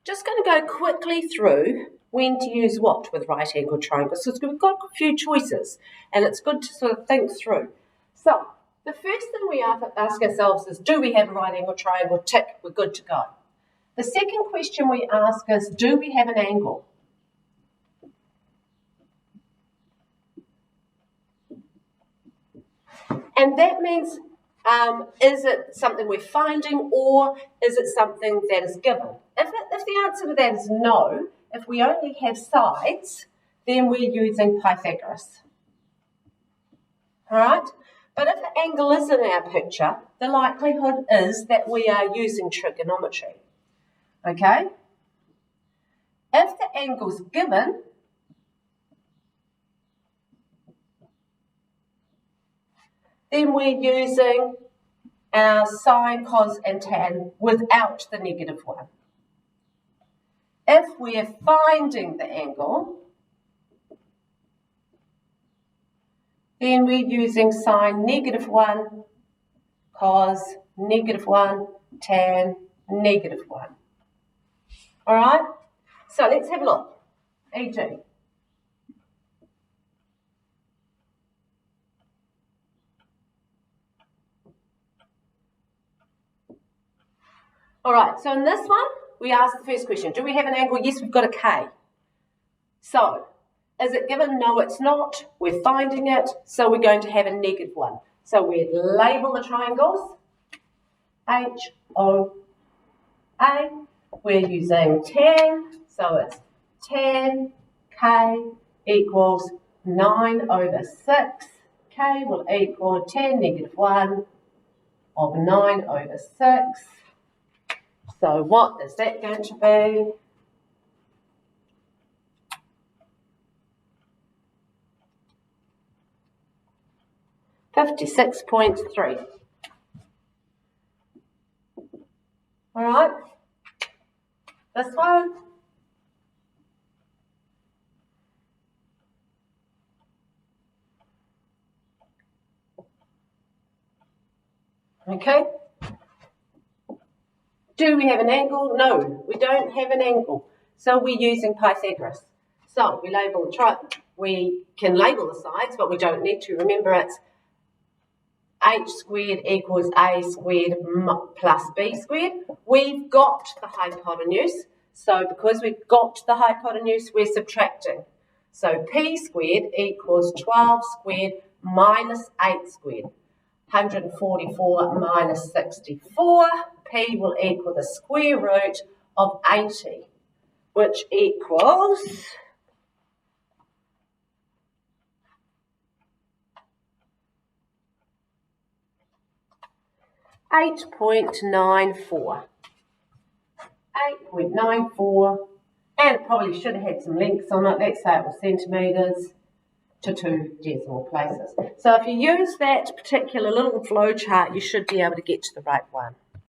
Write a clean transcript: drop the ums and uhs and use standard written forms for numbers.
Just going to go quickly through when to use what with right-angled triangles. So we've got a few choices, and it's good to sort of think through. So the first thing we ask ourselves is, do we have a right-angled triangle? Tick, we're good to go. The second question we ask is, do we have an angle? And that means, is it something we're finding, or is it something that is given? If the answer to that is no, if we only have sides, then we're using Pythagoras. All right? But if the angle is in our picture, the likelihood is that we are using trigonometry. Okay? If the angle's given, then we're using our sine, cos, and tan without the negative one. If we're finding the angle, then we're using sine -1, cos -1, tan -1. All right? So let's have a look. E.g. All right, so in this one, we ask the first question, do we have an angle? Yes, we've got a K. So, is it given? No, it's not. We're finding it, so we're going to have a -1. So we label the triangles, HOA. We're using tan, so it's tan K equals 9/6. K will equal tan -1 of 9/6. So what is that going to be? $56.3. All right. This one. Okay. Do we have an angle? No, we don't have an angle. So we're using Pythagoras. So we label we can label the sides, but we don't need to. Remember, it's h² equals a² plus b². We've got the hypotenuse. So because we've got the hypotenuse, we're subtracting. So p² equals 12² minus 8². 144 minus 64. P will equal the square root of 80, which equals 8.94. 8.94, and it probably should have had some lengths on it. Let's say it was centimetres to 2 decimal places. So if you use that particular little flow chart, you should be able to get to the right one.